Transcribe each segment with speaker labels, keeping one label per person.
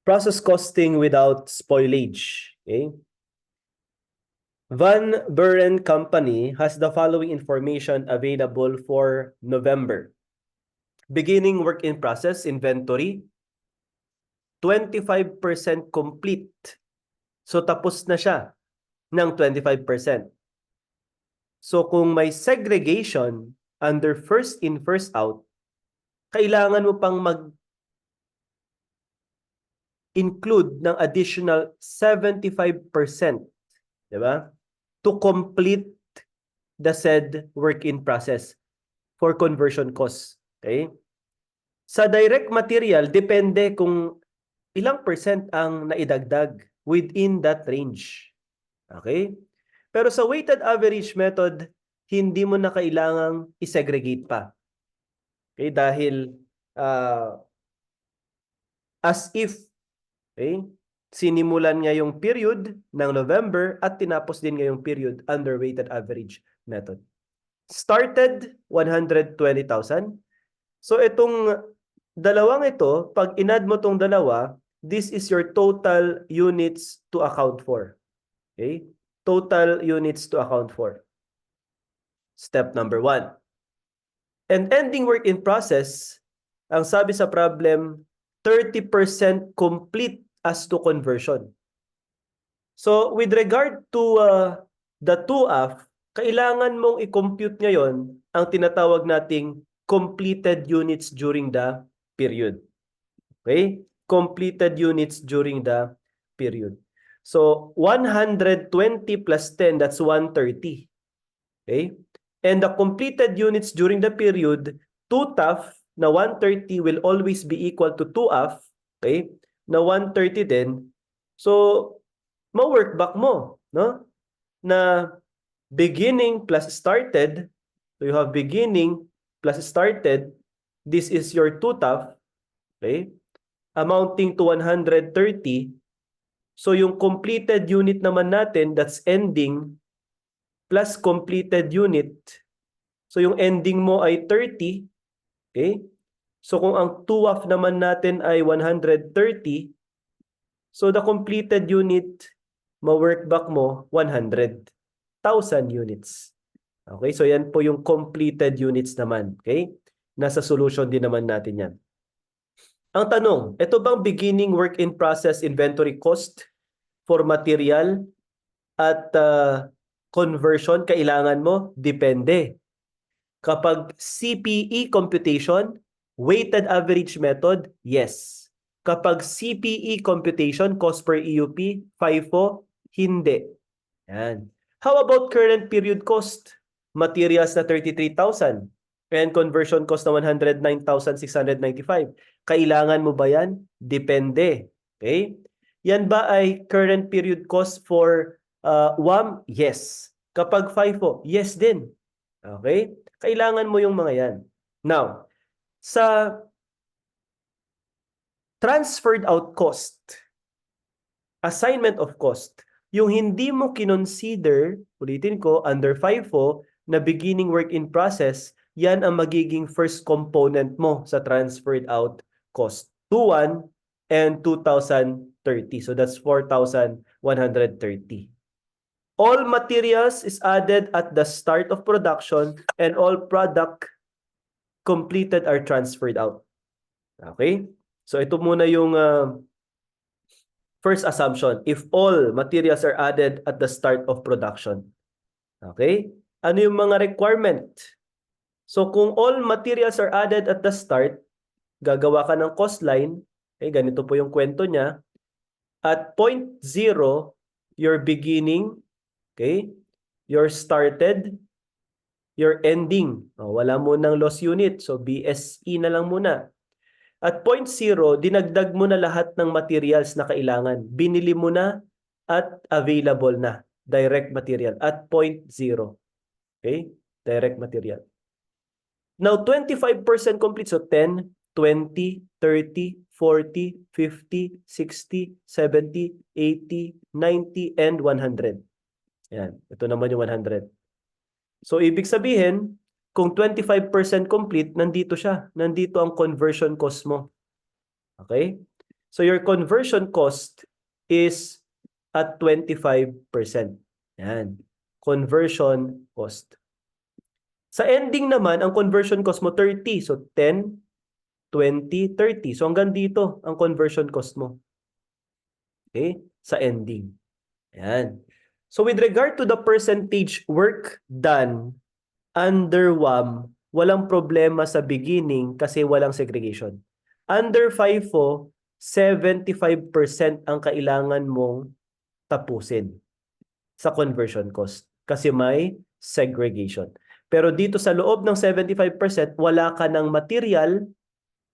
Speaker 1: Process costing without spoilage. Okay? Van Buren Company has the following information available for November. Beginning work in process inventory, 25% complete. So tapos na siya ng 25%. So kung may segregation under first in, first out, kailangan mo pang mag-include ng additional 75%, di ba? To complete the said work in process for conversion costs. Okay? Sa direct material, depende kung ilang percent ang naidagdag within that range. Okay? Pero sa weighted average method, hindi mo na kailangang isegregate pa. Okay? Dahil as if, okay, sinimulan nga yung period ng November at tinapos din ngayong period under weighted average method. Started 120,000. So itong dalawang ito, pag inad mo tong dalawa, this is your total units to account for. Okay? Total units to account for. Step number 1. And ending work in process, ang sabi sa problem, 30% complete as to conversion. So with regard to the 2F, kailangan mong i-compute ngayon ang tinatawag nating completed units during the period. Okay? Completed units during the period. So 120 plus 10, that's 130. Okay? And the completed units during the period, 2TAF na 130 will always be equal to 2F, okay? Na 130 din. So, ma-work back mo, no? Na beginning plus started, so you have beginning plus started, this is your 2TAF, okay? Amounting to 130. So, yung completed unit naman natin, that's ending plus completed unit. So yung ending mo ay 30. Okay? So kung ang 2F naman natin ay 130, so the completed unit, ma-workback mo 100,000 units. Okay? So yan po yung completed units naman. Okay? Nasa solution din naman natin yan. Ang tanong, ito bang beginning work in process inventory cost for material at conversion kailangan mo? Depende. Kapag CPE computation, weighted average method, yes. Kapag CPE computation, cost per EUP, FIFO, hindi. Yan. How about current period cost? Materials na 33,000 and conversion cost na 109,695. Kailangan mo ba yan? Depende. Okay? Yan ba ay current period cost for WAM? Yes. Kapag FIFO, yes din. Okay? Kailangan mo yung mga yan. Now, sa transferred out cost, assignment of cost, yung hindi mo kinonsider, ulitin ko, under FIFO, na beginning work in process, yan ang magiging first component mo sa transferred out cost. 2,1 and 2,030. So that's 4,130. All materials is added at the start of production and all product completed are transferred out. Okay? So ito muna yung first assumption. If all materials are added at the start of production. Okay? Ano yung mga requirement? So kung all materials are added at the start, gagawa ka ng cost line. Okay, ganito po yung kwento niya. At point 0, your beginning. Okay? Your started. Your ending. Wala mo ng loss unit. So BSE na lang muna. At point 0, dinagdag mo na lahat ng materials na kailangan. Binili mo na at available na. Direct material. At point 0. Okay? Direct material. Now, 25% complete. So 10, 20, 30, 40, 50, 60, 70, 80, 90, and 100. Yan. Ito naman yung 100. So, ibig sabihin, kung 25% complete, nandito siya. Nandito ang conversion cost mo. Okay? So your conversion cost is at 25%. Yan. Conversion cost. Sa ending naman, ang conversion cost mo 30. So 10, 20, 30. So hanggang dito ang conversion cost mo. Okay? Sa ending. Yan. So with regard to the percentage work done under WAM, walang problema sa beginning kasi walang segregation. Under FIFO, 75% ang kailangan mong tapusin sa conversion cost kasi may segregation. Pero dito sa loob ng 75%, wala ka ng material,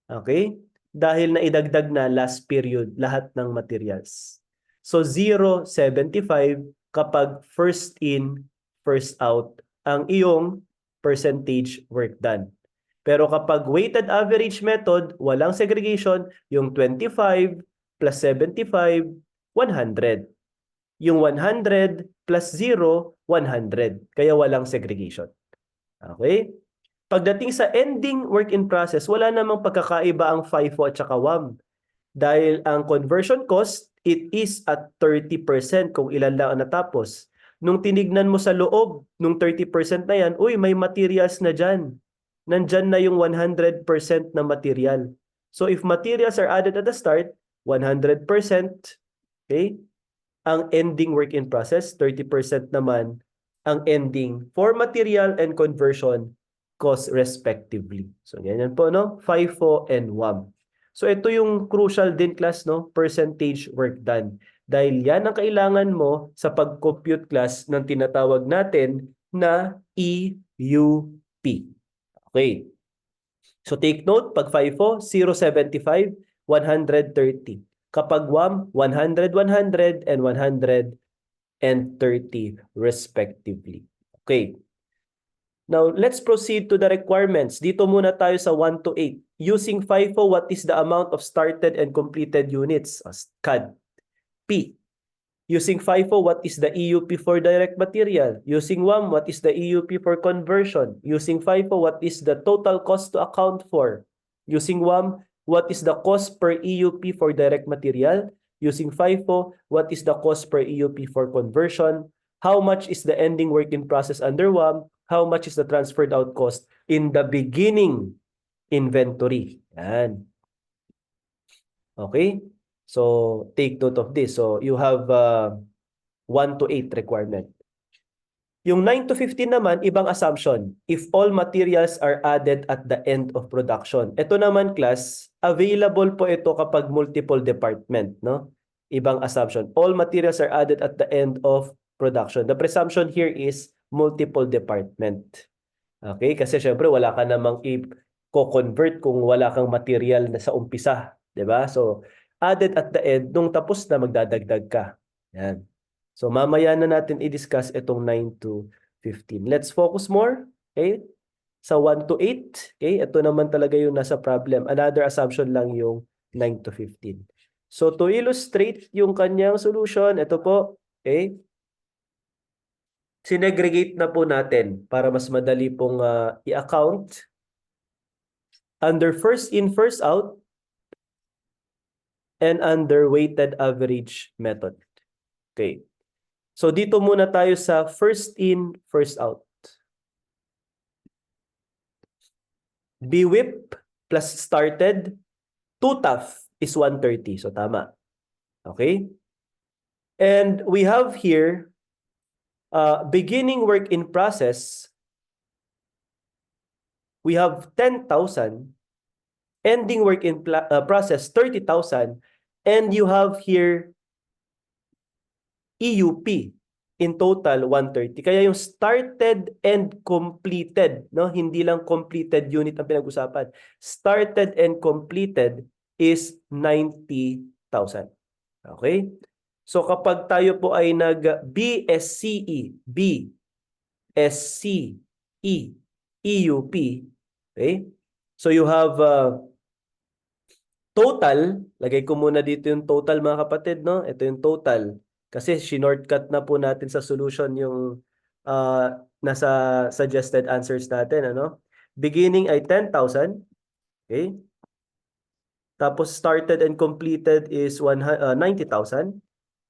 Speaker 1: okay? Dahil naidagdag na last period lahat ng materials. So 0, 75 kapag first in, first out ang iyong percentage work done. Pero kapag weighted average method, walang segregation, yung 25 plus 75, 100. Yung 100 plus 0, 100. Kaya walang segregation. Okay? Pagdating sa ending work in process, wala namang pagkakaiba ang FIFO at saka WAM. Dahil ang conversion cost, it is at 30% kung ilan lang ang natapos. Nung tinignan mo sa loob, nung 30% na yan, uy, may materials na dyan. Nandyan na yung 100% na material. So if materials are added at the start, 100%, okay? Ang ending work in process, 30% naman ang ending for material and conversion cost respectively. So ganyan po, no? FIFO and WAM. So ito yung crucial din class, no? Percentage work done. Dahil yan ang kailangan mo sa pag-compute class ng tinatawag natin na EUP. Okay. So take note, pag FIFO, 0.75, 130. Kapag WAM, 100, 100, and 130 respectively. Okay. Now, let's proceed to the requirements. Dito muna tayo sa 1 to 8. Using FIFO, what is the amount of started and completed units? CAD. P. Using FIFO, what is the EUP for direct material? Using WAM, what is the EUP for conversion? Using FIFO, what is the total cost to account for? Using WAM, what is the cost per EUP for direct material? Using FIFO, what is the cost per EUP for conversion? How much is the ending work in process under WAM? How much is the transferred out cost in the beginning inventory? Yan. Okay? So, take note of this. So, you have 1 to 8 requirement. Yung 9 to 15 naman, ibang assumption. If all materials are added at the end of production. Ito naman, class, available po ito kapag multiple department, no? Ibang assumption. All materials are added at the end of production. The presumption here is multiple department. Okay? Kasi syempre, wala ka namang i-convert kung wala kang material na sa umpisa. 'Di ba? So, added at the end, nung tapos na magdadagdag ka. Yan. So mamaya na natin i-discuss itong 9 to 15. Let's focus more, okay? Sa 1 to 8, okay? Ito naman talaga yung nasa problem. Another assumption lang yung 9 to 15. So to illustrate yung kanyang solution, ito po, okay? Sinegregate na po natin para mas madali pong i-account. Under first in, first out, and under weighted average method. Okay. So dito muna tayo sa first in, first out. BWIP plus started, 2 TAF is 130. So tama. Okay? And we have here beginning work in process. We have 10,000. Ending work in process, 30,000. And you have here EUP. In total, 130. Kaya yung started and completed, no? Hindi lang completed unit ang pinag-usapan. Started and completed is 90,000. Okay? So kapag tayo po ay nag-BSCE, BSCE, EUP, okay? So you have total, lagay ko muna dito yung total mga kapatid, no? Ito yung total. Kasi shortcut na po natin sa solution yung nasa suggested answers natin, ano? Beginning ay 10,000. Okay? Tapos started and completed is 90,000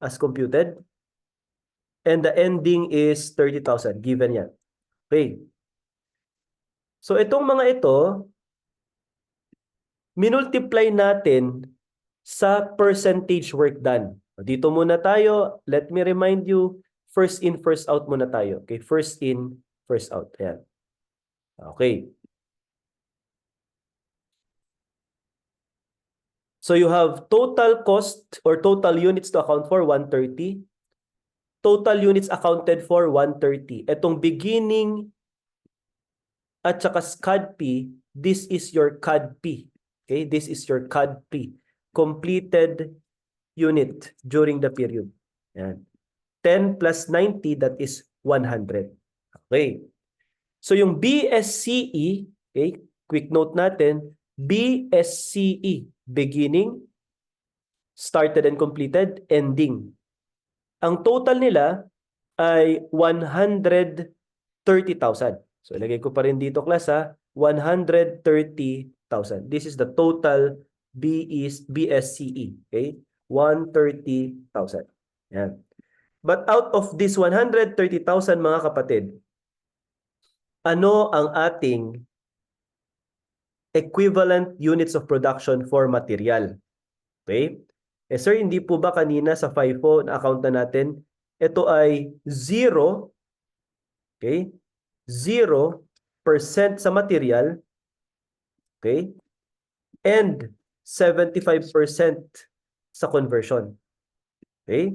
Speaker 1: as computed. And the ending is 30,000 given yan. Okay. So itong mga ito, minultiply natin sa percentage work done. Dito muna tayo. Let me remind you, first in, first out muna tayo. Okay, first in, first out. Ayan. Okay. So you have total cost or total units to account for 130. Total units accounted for 130. Itong beginning at saka CADP, this is your CADP. Okay, this is your CADP. Completed unit during the period. Yan. 10 plus 90, that is 100. Okay. So yung BSCE, okay, quick note natin, BSCE, beginning, started and completed, ending. Ang total nila ay 130,000. So ilagay ko pa rin dito class ha, 130,000. This is the total BSCE, okay? 130,000. Yan. But out of this 130,000 mga kapatid, ano ang ating equivalent units of production for material? Okay? Eh sir, hindi po ba kanina sa FIFO na account na natin, ito ay 0, okay? 0% sa material, okay? And 75% sa conversion. Okay?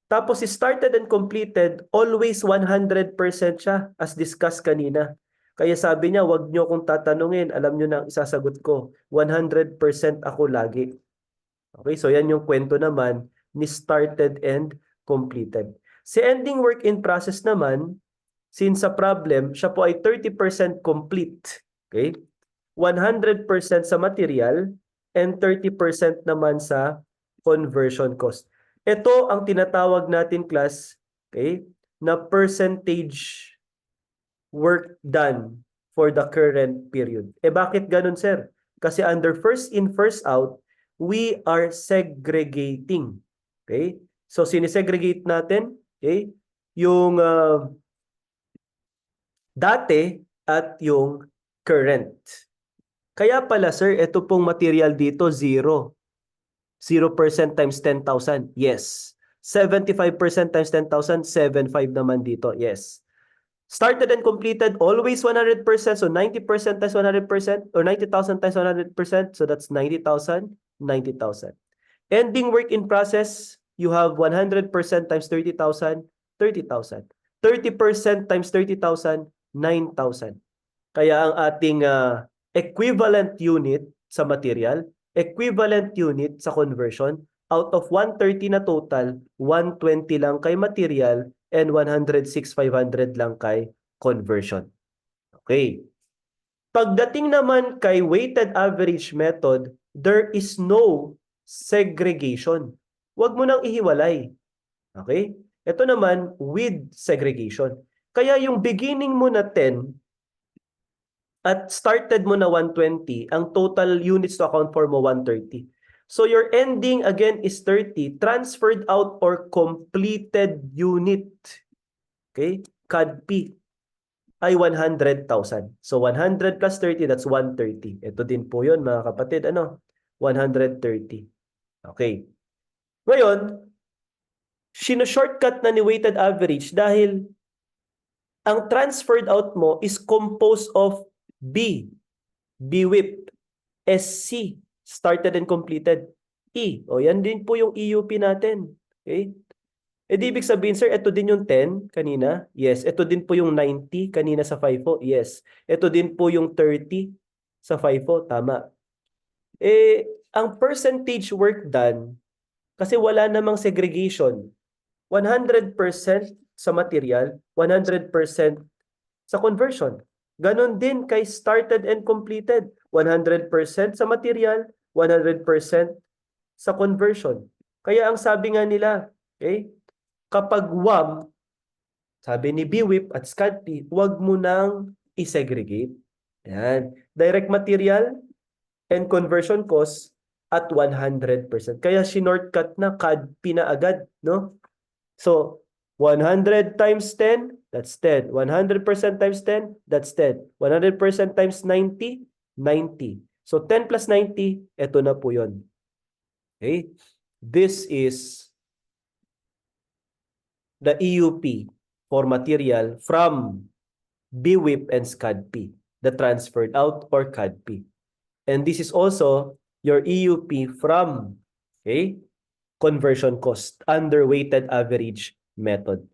Speaker 1: Tapos started and completed, always 100% siya as discussed kanina. Kaya sabi niya, wag niyo akong tatanungin, alam niyo na ang isasagot ko. 100% ako lagi. Okay, so yan yung kwento naman ni started and completed. Si ending work in process naman, since sa problem, siya po ay 30% complete. Okay? 100% sa material and 30% naman sa conversion cost. Ito ang tinatawag natin class, okay, na percentage work done for the current period. Eh bakit ganun, sir? Kasi under first in, first out, we are segregating. Okay? So sinisegregate natin, okay, yung dati at yung current. Kaya pala sir, ito pong material dito 0. 0% times 10,000. Yes. 75% times 10,000, 75 naman dito. Yes. Started and completed, always 100%. So 90% times 100% or 90,000 times 100%. So that's 90,000, 90,000. Ending work in process, you have 100% times 30,000, 30,000. 30% times 30,000, 9,000. Kaya ang ating equivalent unit sa material, equivalent unit sa conversion, out of 130 na total, 120 lang kay material and 106,500 lang kay conversion. Okay. Pagdating naman kay weighted average method, there is no segregation. Huwag mo nang ihiwalay. Okay? Ito naman with segregation. Kaya yung beginning mo na 10 at started mo na 120, ang total units to account for mo 130. So your ending again is 30, transferred out or completed unit. Okay? CADP ay 100,000. So 100 plus 30, that's 130. Ito din po yun mga kapatid. Ano? 130. Okay. Ngayon, shortcut na ni weighted average dahil ang transferred out mo is composed of B, BWIP, SC, started and completed, E. O yan din po yung EUP natin. Okay? E di ibig sabihin, sir, ito din yung 10 kanina? Yes. Ito din po yung 90 kanina sa FIFO? Yes. Ito din po yung 30 sa FIFO? Tama. Eh, ang percentage work done, kasi wala namang segregation, 100% sa material, 100% sa conversion. Ganon din kay started and completed. 100% sa material, 100% sa conversion. Kaya ang sabi nga nila, okay, kapag WAM, sabi ni BWIP at SCADP, huwag mo nang isegregate. Yan. Direct material and conversion cost, at 100%. Kaya shortcut na CADP na agad, no? So, 100 times 10, that's 10. 100% times 10, that's 10. 100% times 90, 90. So, 10 plus 90, ito na po yun. Okay? This is the EUP for material from BWIP and SCADP, the transferred out or CADP. And this is also your EUP from, okay, conversion cost under weighted average method.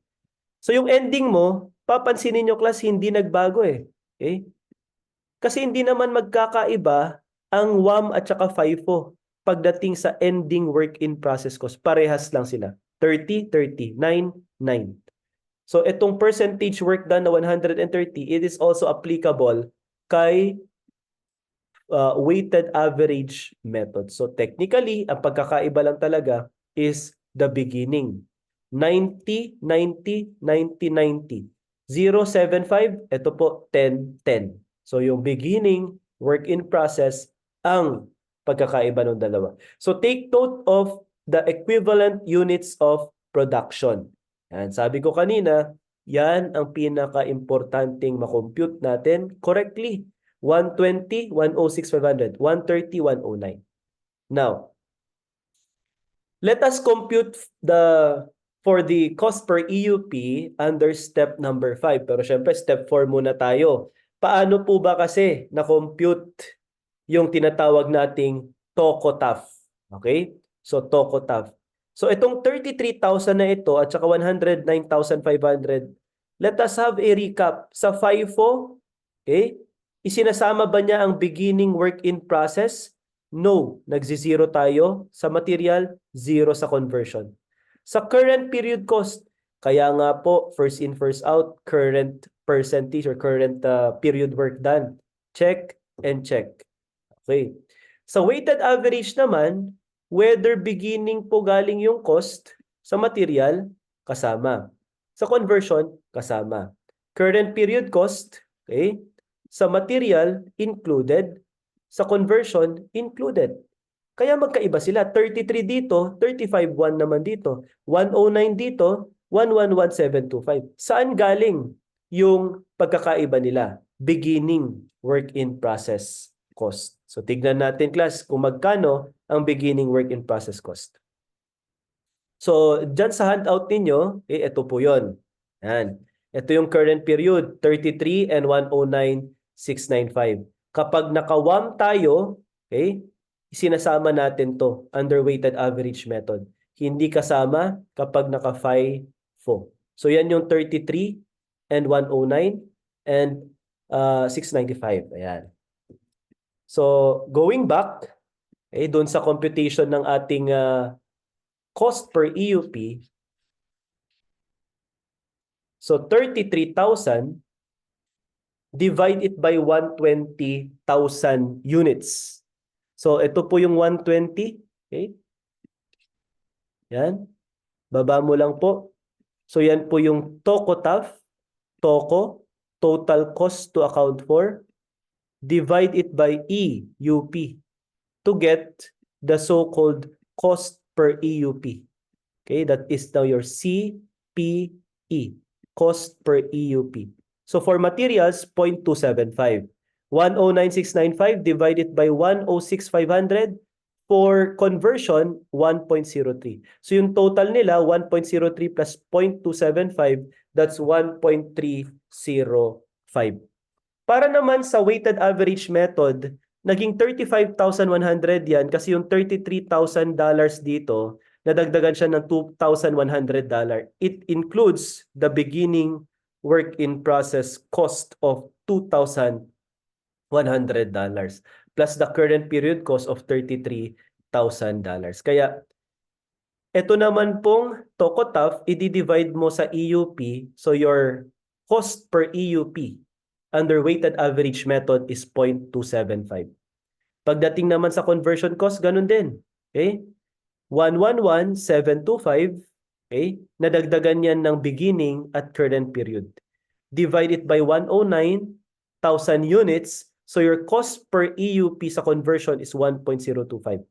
Speaker 1: So yung ending mo, papansinin nyo class, hindi nagbago eh. Okay? Kasi hindi naman magkakaiba ang WAM at saka FIFO pagdating sa ending work in process cost. Parehas lang sila. 30, 30, 9, 9. So itong percentage work done na 130, it is also applicable kay weighted average method. So technically, ang pagkakaiba lang talaga is the beginning. 90, 90, 90, 90. 0, 7, 5, ito po 10, 10. So yung beginning, work in process, ang pagkakaiba ng dalawa. So take note of the equivalent units of production. Yan, sabi ko kanina, yan ang pinaka-importanting makompute natin correctly. 120, 106, 500. 130, 109. Now, let us compute for the cost per EUP under step number 5. Pero syempre, step 4 muna tayo. Paano po ba kasi na-compute yung tinatawag nating TOCOTAF? Okay? So, TOCOTAF. So, itong 33,000 na ito at saka 109,500, let us have a recap. Sa FIFO, okay? Isinasama ba niya ang beginning work in process? No. Nagzi-zero tayo. Sa material, zero sa conversion. Sa current period cost, kaya nga po, first in, first out, current percentage or current period work done. Check and check. Okay. Sa weighted average naman, whether beginning po galing yung cost, sa material, kasama. Sa conversion, kasama. Current period cost, okay? Sa material, included. Sa conversion, included. Kaya magkaiba sila. 33 dito, 35.1 naman dito. 109 dito, 111,725. Saan galing yung pagkakaiba nila? Beginning work in process cost. So tignan natin class kung magkano ang beginning work in process cost. So dyan sa handout ninyo, ito po yun. Yan. Ito yung current period, 33 and 109,695. Kapag naka-WAM tayo, okay, sinasama natin to under weighted average method. Hindi kasama kapag naka-FIFO. So yan yung 33 and 109 and 695. Ayan. So going back, okay, doon sa computation ng ating cost per EUP, so 33,000, divide it by 120,000 units. So ito po yung 120. Okay? Yan. Baba mo lang po. So yan po yung TOCOTAF. TOCO, total cost to account for. Divide it by EUP to get the so-called cost per EUP. Okay, that is now your CPE, cost per EUP. So for materials, 0.275. 109,695 divided by 106,500. For conversion, 1.03. So yung total nila, 1.03 plus 0.275, that's 1.305. Para naman sa weighted average method, naging 35,100 yan kasi yung $33,000 dito, nadagdagan siya ng $2,100. It includes the beginning work in process cost of $2,100 plus the current period cost of $33,000. Kaya ito naman pong TOCOTAF, i-divide mo sa EUP, so your cost per EUP under weighted average method is 0.275. Pagdating naman sa conversion cost, ganun din. Okay? 111,725, okay? Nadagdagan yan ng beginning at current period. Divide it by 109,000 units, so your cost per EUP sa conversion is 1.025.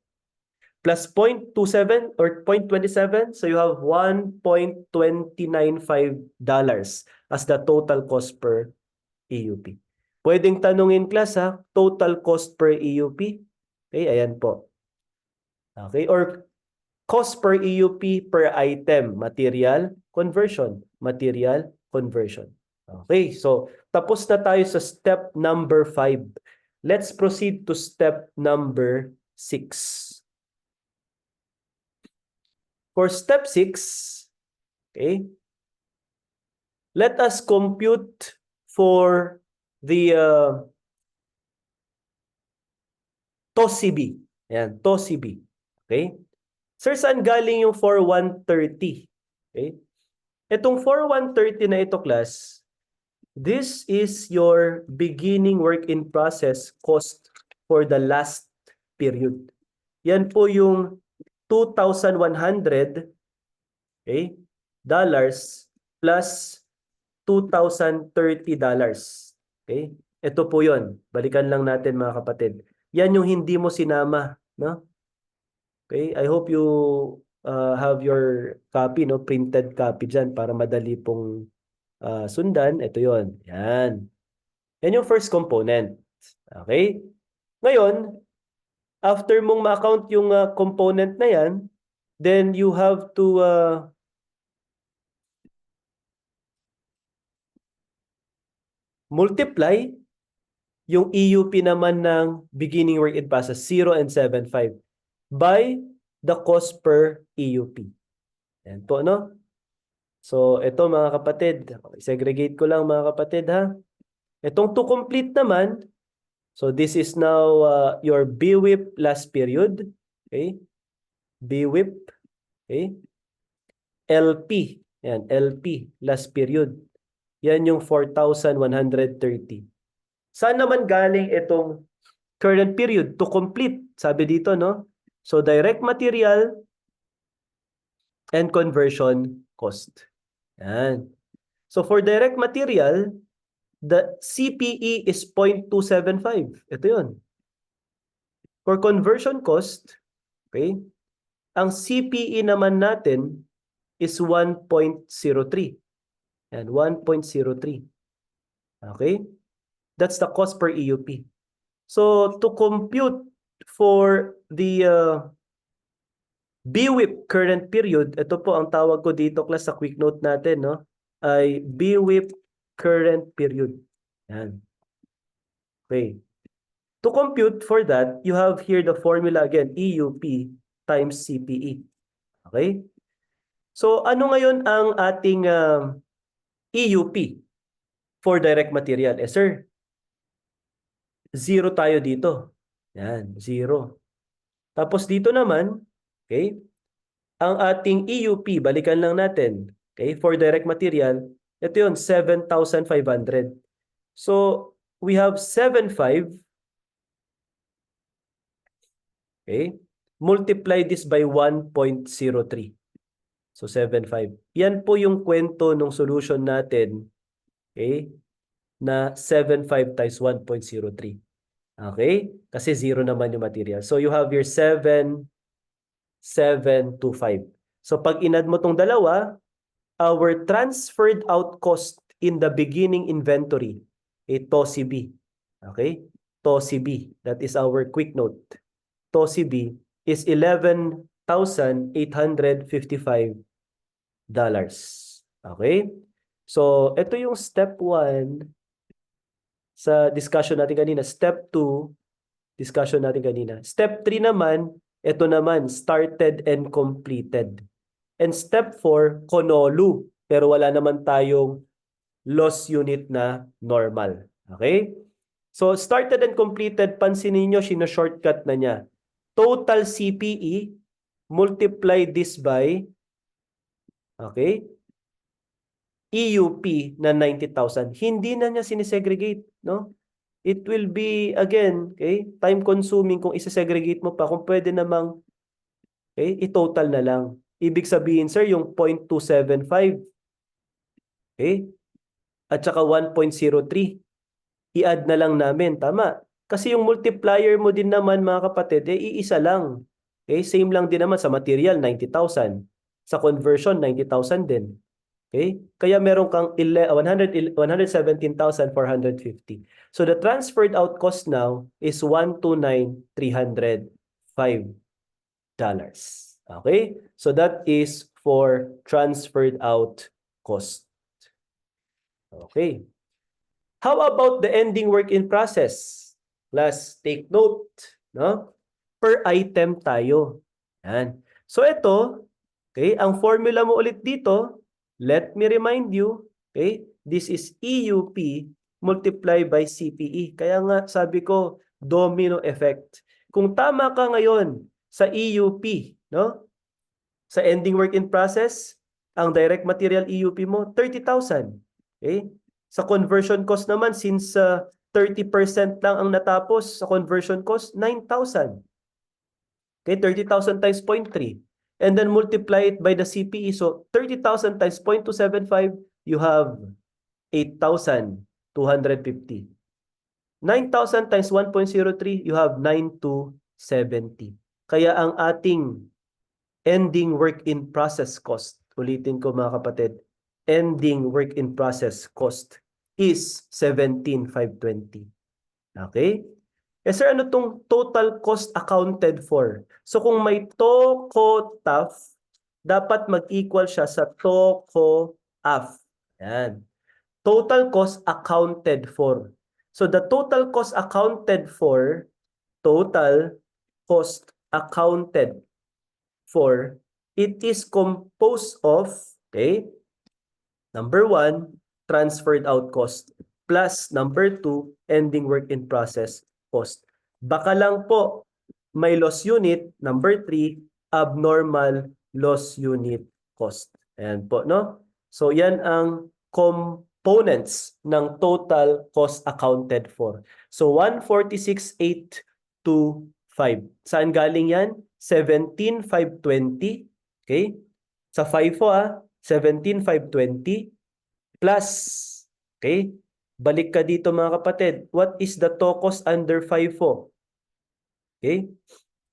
Speaker 1: plus 0.27 or 0.27. So you have $1.295 as the total cost per EUP. Pwedeng tanungin class ha, total cost per EUP. Okay, ayan po. Okay, or cost per EUP per item, material conversion, material conversion. Okay, so tapos na tayo sa step number 5. Let's proceed to step number 6. For step 6, okay, let us compute for the TOSIB. Ayan, TOSIB. Okay? Sir, saan galing yung 4130? Okay? Itong 4130 na ito, class, this is your beginning work in process cost for the last period. Yan po yung 2,100, okay, dollars plus $2,030. Okay? Ito po 'yon. Balikan lang natin mga kapatid. Yan yung hindi mo sinama, no? Okay? I hope you have your copy, no, printed copy diyan para madali pong sundan. Ito 'yon. Yan. Yan yung first component. Okay? Ngayon, after mong ma-account yung component na yan, then you have to multiply yung EUP naman ng beginning work in process 0 and 7.5 by the cost per EUP. Yan po, no? So, ito mga kapatid, segregate ko lang mga kapatid ha. Itong to complete naman, so this is now your BWIP last period. Okay? BWIP. Okay? LP. Yan, LP last period. Yan yung 4,130. Saan naman galing itong current period to complete? Sabi dito, no? So, direct material and conversion cost. Yan. So, for direct material, the CPE is 0.275. Ito yun. For conversion cost, okay, ang CPE naman natin is 1.03. Yan, 1.03. Okay? That's the cost per EUP. So, to compute for the BWIP current period, ito po ang tawag ko dito, class, sa quick note natin, no? Ay BWIP current period. Yan. Okay. To compute for that, you have here the formula again, EUP times CPE. Okay? So, ano ngayon ang ating EUP for direct material? Eh, sir, 0 tayo dito. Yan, 0. Tapos dito naman, okay, ang ating EUP, balikan lang natin, okay, for direct material, ito yun, 7,500. So, we have 7,500, okay, multiply this by 1.03. So, 7,500. Yan po yung kwento ng solution natin, okay, na 7,500 times 1.03. Okay? Kasi 0 naman yung material. So, you have your 7,725. So, pag inad mo tong dalawa, our transferred out cost in the beginning inventory, TOSIB. Okay? TOSIB. That is our quick note. TOSIB is $11,855. Okay? So, ito yung step 1 sa discussion natin kanina. Step 2, discussion natin kanina. Step 3 naman, ito naman, started and completed. And step 4, konolu. Pero wala naman tayong loss unit na normal. Okay? So, started and completed, pansinin nyo, sino-shortcut na niya. Total CPE, multiply this by, okay, EUP na 90,000. Hindi na niya sinisegregate, no? It will be, again, okay, time consuming kung isa-segregate mo pa. Kung pwede namang, okay, i-total na lang. Ibig sabihin, sir, yung 0.275, okay, at saka 1.03, i-add na lang namin. Tama. Kasi yung multiplier mo din naman, mga kapatid, iisa lang. Okay, same lang din naman sa material, 90,000. Sa conversion, 90,000 din. Okay? Kaya meron kang 117,450. So the transferred out cost now is $129,305. Okay? So that is for transferred out cost. Okay. How about the ending work in process? Let's take note, no? Per item tayo. Yan. So ito, okay, ang formula mo ulit dito, let me remind you, okay, this is EUP multiply by CPE. Kaya nga sabi ko, domino effect. Kung tama ka ngayon sa EUP, no? Sa ending work in process, ang direct material EUP mo, 30,000. Okay? Sa conversion cost naman, since 30% lang ang natapos sa conversion cost, 9,000. Okay, 30,000 times 0.3. And then multiply it by the CPE. So 30,000 times 0.275, you have 8,250. 9,000 times 1.03, you have 9,270. Kaya ang ating ending work in process cost, ulitin ko mga kapatid, ending work in process cost is 17,520. Okay? Eh sir, ano tong total cost accounted for? So kung may TOCO-TAF, dapat mag-equal siya sa TOCO-AF. Yan. Total cost accounted for. So the total cost accounted for, it is composed of, okay, number 1, transferred out cost, plus number 2, ending work in process cost. Baka lang po may loss unit, number 3, abnormal loss unit cost. Ayan po, no? So yan ang components ng total cost accounted for. So 146,825. Saan galing yan? 17,520. Okay? Sa FIFO 17,520 plus, okay? Balik ka dito mga kapatid. What is the TOCOS under FIFO? Okay?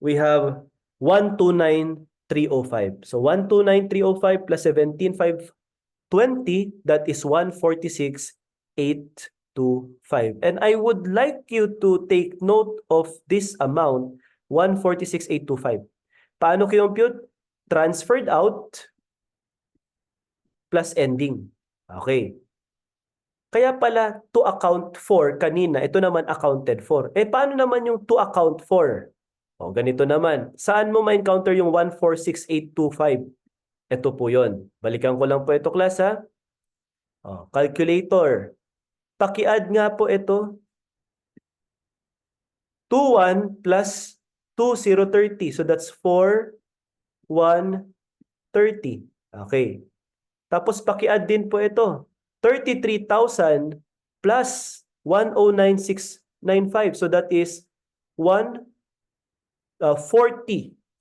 Speaker 1: We have 129,305. So 129,305 plus 17,520, that is 146,825. And I would like you to take note of this amount, 146,825. Paano compute? Transferred out plus ending. Okay. Kaya pala to account for kanina, ito naman accounted for. Eh paano naman yung to account for? O ganito naman. Saan mo ma-encounter yung 146,825? Ito po yon. Balikan ko lang po ito class ha. O, calculator. Paki-add nga po ito. 21 plus 2030. So that's 4,130. Okay. Tapos paki-add din po ito. 33,000 plus 109,695. So that is 140.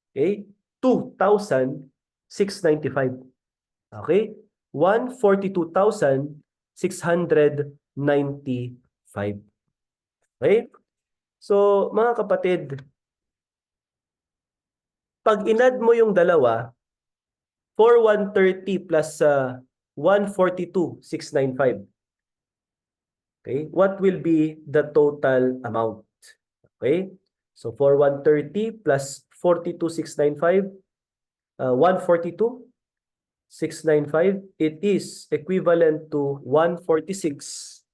Speaker 1: Okay? 2,695. Okay? 142,695. Okay? So, mga kapatid, pag inad mo yung dalawa, 4,130 plus 142,695. Okay? What will be the total amount? Okay? So 4,130 plus 42,695, 142,695, it is equivalent to 146.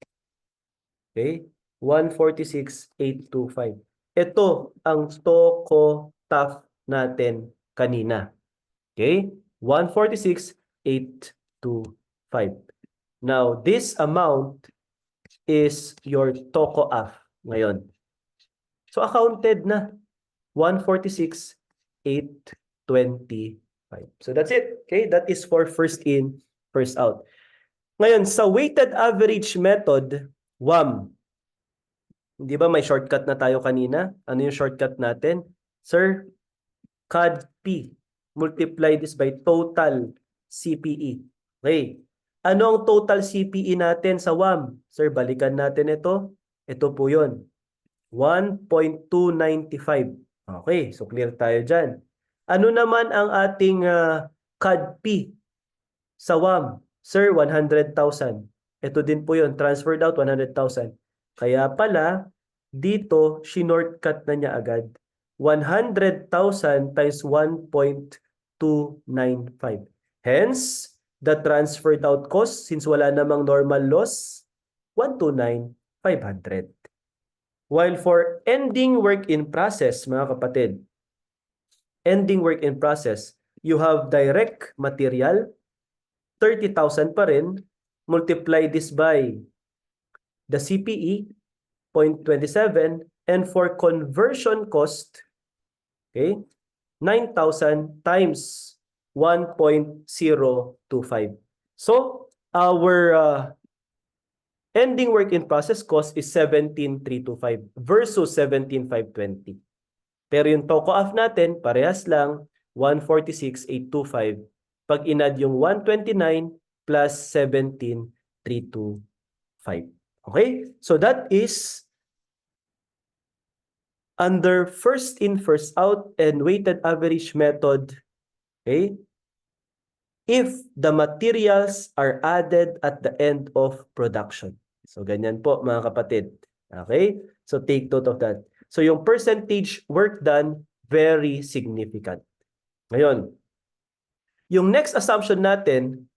Speaker 1: Okay? 146,825. Ito ang TOCO-TAF natin kanina. Okay? 146,825. Now, this amount is your TOCO-AF ngayon. So, accounted na. 146,825. So, that's it. Okay? That is for first in, first out. Ngayon, sa weighted average method, WAM. Di ba may shortcut na tayo kanina? Ano yung shortcut natin? Sir, CAD-P. Multiply this by total CPE. Okay. Ano ang total CPE natin sa WAM? Sir, balikan natin ito. Ito po yun. 1.295. Okay. So, clear tayo dyan. Ano naman ang ating CADP sa WAM? Sir, 100,000. Ito din po yun, transferred out 100,000. Kaya pala, dito, shortcut na niya agad. 100,000 times 1.295. Hence, the transferred out cost, since wala namang normal loss, 129,500. While for ending work in process, mga kapatid, ending work in process, you have direct material, 30,000 pa rin, multiply this by the CPE, 0.27, and for conversion cost, okay, 9,000 times 1.025. So, our ending work in process cost is 17,325 versus 17,520. Pero yung TOCOAF natin, parehas lang, 146,825. Pag inad yung 129 plus 17,325. Okay? So that is under first in, first out and weighted average method. Okay? If the materials are added at the end of production. So ganyan po mga kapatid. Okay? So take note of that. So yung percentage work done, very significant. Ngayon, yung next assumption natin,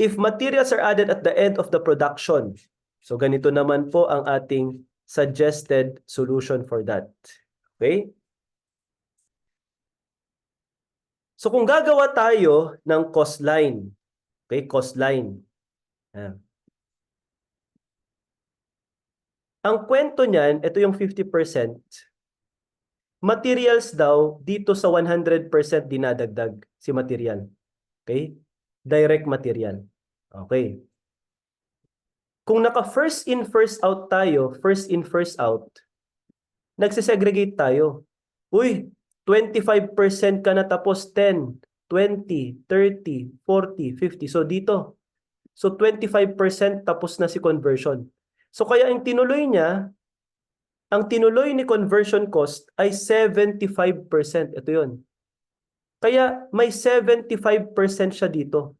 Speaker 1: if materials are added at the end of the production. So ganito naman po ang ating suggested solution for that. Okay? So kung gagawa tayo ng cost line, okay, cost line. Ang kwento niyan, ito yung 50%. Materials daw, dito sa 100% dinadagdag si material. Okay? Direct material. Okay. Kung naka first in, first out tayo, first in, first out, nagsisegregate tayo. Uy, 25% ka na tapos 10, 20, 30, 40, 50. So dito. So 25% tapos na si conversion. So kaya ang tinuloy niya, ang tinuloy ni conversion cost ay 75%. Ito yun. Kaya may 75% siya dito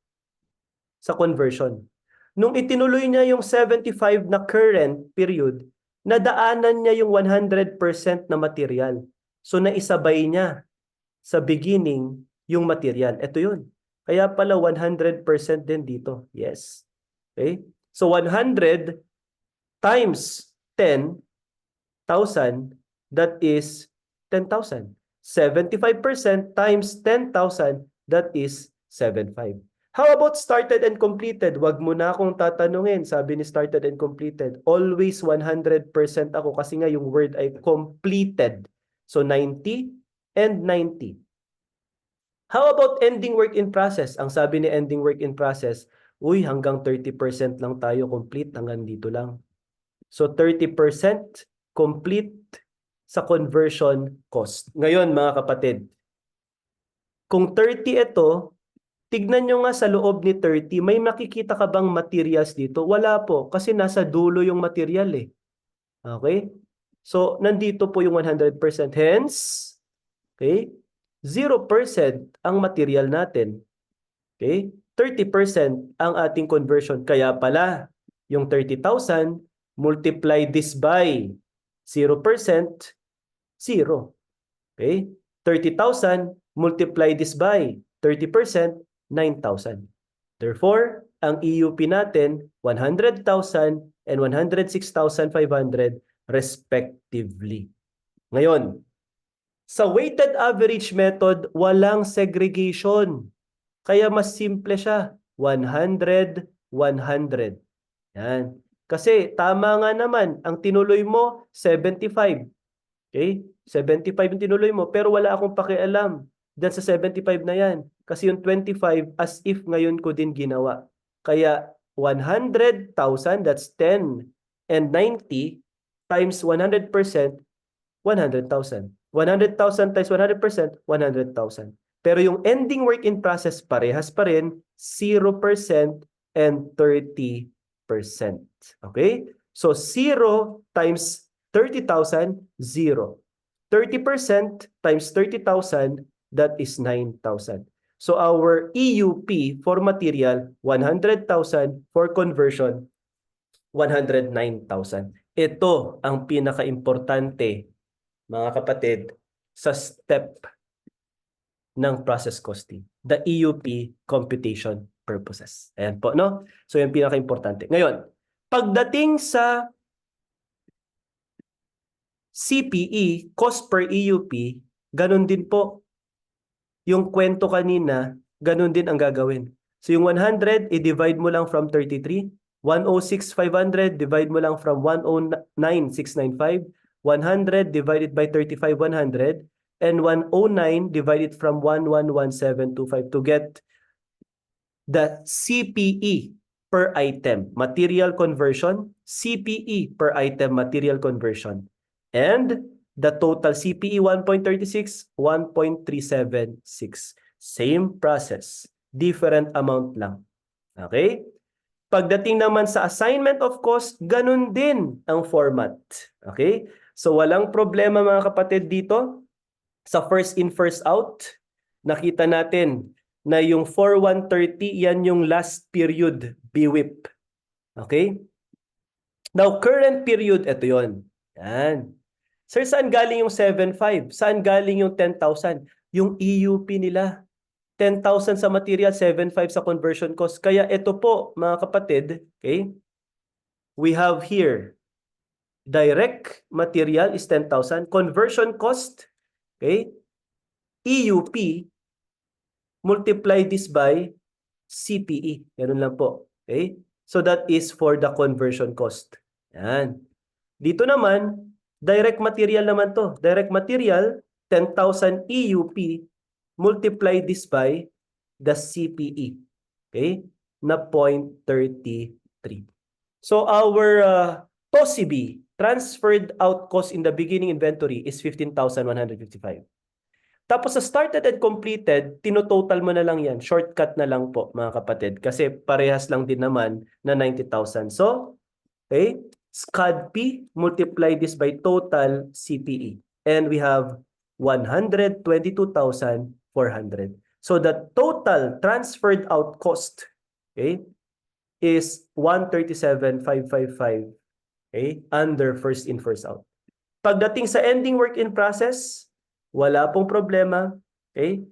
Speaker 1: sa conversion. Nung itinuloy niya yung 75 na current period, nadaanan niya yung 100% na material. So naisabay niya sa beginning yung material. Ito yun. Kaya pala 100% din dito. Yes. Okay? So 100 times 10,000, that is 10,000. 75% times 10,000, that is 75. How about started and completed? Wag mo na akong tatanungin. Sabi ni started and completed. Always 100% ako kasi nga yung word ay completed. So 90 and 90. How about ending work in process? Ang sabi ni ending work in process, uy, hanggang 30% lang tayo complete, hanggang dito lang. So 30% complete sa conversion cost. Ngayon mga kapatid, kung 30 ito, tignan nyo nga sa loob ni 30, may makikita ka bang materials dito? Wala po, kasi nasa dulo yung material eh. Okay? So, nandito po yung 100%. Hence, okay, 0% ang material natin. Okay? 30% ang ating conversion. Kaya pala, yung 30,000, multiply this by 0%, 0. Okay? 30,000, multiply this by 30%, 9,000. Therefore, ang EUP natin, 100,000 and 106,500 respectively. Ngayon, sa weighted average method, walang segregation. Kaya mas simple siya. 100, 100. Yan. Kasi tama nga naman, ang tinuloy mo, 75. Okay? 75 yung tinuloy mo, pero wala akong pakialam dyan sa 75 na yan. Kasi yung 25, as if ngayon ko din ginawa. Kaya 100,000, that's 10 and 90 times 100%, 100,000. 100,000 times 100%, 100,000. Pero yung ending work in process, parehas pa rin, 0% and 30%. Okay? So 0 times 30,000, 0. 30% times 30,000, that is 9,000. So our EUP for material, 100,000. For conversion, 109,000. Ito ang pinaka-importante, mga kapatid, sa step ng process costing. The EUP computation purposes. Ayan po, no? So, yung pinaka-importante. Ngayon, pagdating sa CPE, cost per EUP, ganun din po. Yung kwento kanina, ganun din ang gagawin. So, yung 100, i-divide mo lang from 33. 106,500, divide mo lang from 109,695. 100 divided by 35,100. And 109 divided from 111,725 to get the CPE per item, material conversion, CPE per item, material conversion. And the total CPE 1.36, 1.376. Same process, different amount lang. Okay? Pagdating naman sa assignment of cost, ganun din ang format. Okay? So walang problema mga kapatid dito. Sa first in, first out, nakita natin na yung 4130, yan yung last period BWIP. Okay? Now, current period, ito yon. Yan. Sir, saan galing yung 7,500? Saan galing yung 10,000? Yung EUP nila. 10,000 sa material, 7,500 sa conversion cost. Kaya ito po, mga kapatid, okay? We have here, direct material is 10,000. Conversion cost, okay? EUP, multiply this by CPE. Ganun lang po. Okay? So that is for the conversion cost. Yan. Dito naman, direct material naman to. Direct material, 10,000 EUP, multiply this by the CPE. Okay? Na 0.33. So our TOCB, transferred out cost in the beginning inventory, is 15,155. Tapos sa started and completed, tinototal mo na lang yan. Shortcut na lang po, mga kapatid. Kasi parehas lang din naman na 90,000. So, okay, SCAD-P, multiply this by total CPE. And we have 122,400. So the total transferred out cost, okay, is 137,555, okay, under first in, first out. Pagdating sa ending work in process, wala pong problema. Okay?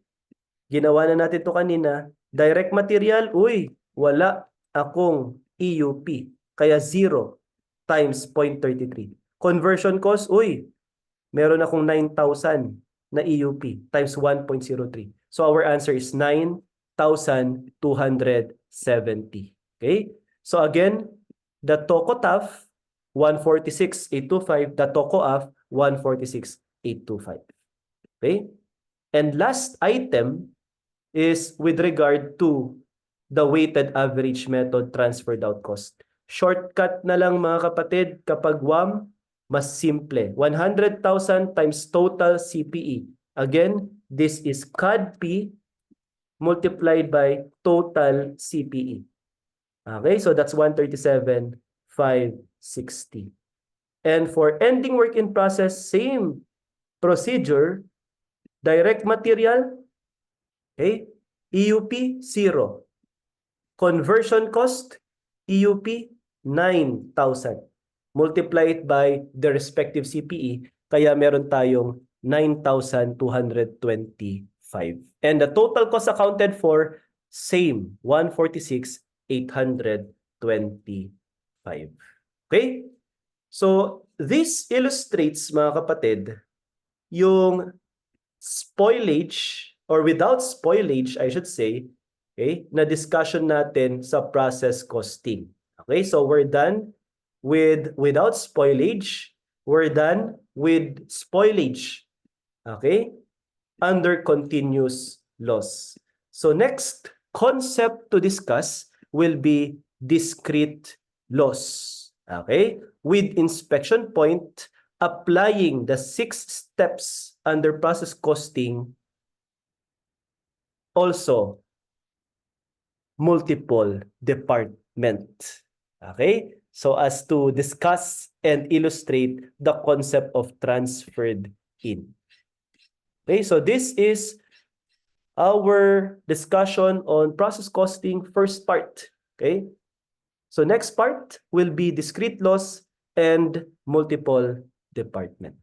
Speaker 1: Ginawa na natin ito kanina. Direct material, uy, wala akong EUP. Kaya 0 times 0.33. Conversion cost, uy, meron akong 9,000 na EUP times 1.03. So our answer is 9,270. Okay? So again, the TOCOTAF, 146,825. The TOCOAF, 146,825. Okay? And last item is with regard to the weighted average method transferred out cost. Shortcut na lang mga kapatid kapag WAM, mas simple. 100,000 times total CPE. Again, this is CAD-P multiplied by total CPE. Okay, so that's 137,560. And for ending work in process, same procedure. Direct material, okay, EUP, 0. Conversion cost, EUP, 9,000. Multiply it by the respective CPE, kaya meron tayong 9,225. And the total cost accounted for, same, 146,825. Okay? So, this illustrates, mga kapatid, yung spoilage, or without spoilage, I should say, okay, na discussion natin sa process costing. Okay, so we're done with without spoilage. We're done with spoilage. Okay, under continuous loss. So next concept to discuss will be discrete loss. Okay, with inspection point, applying the 6 steps under process costing, also multiple department. Okay? So as to discuss and illustrate the concept of transferred in. Okay, so this is our discussion on process costing first part. Okay? So next part will be discrete loss and multiple department.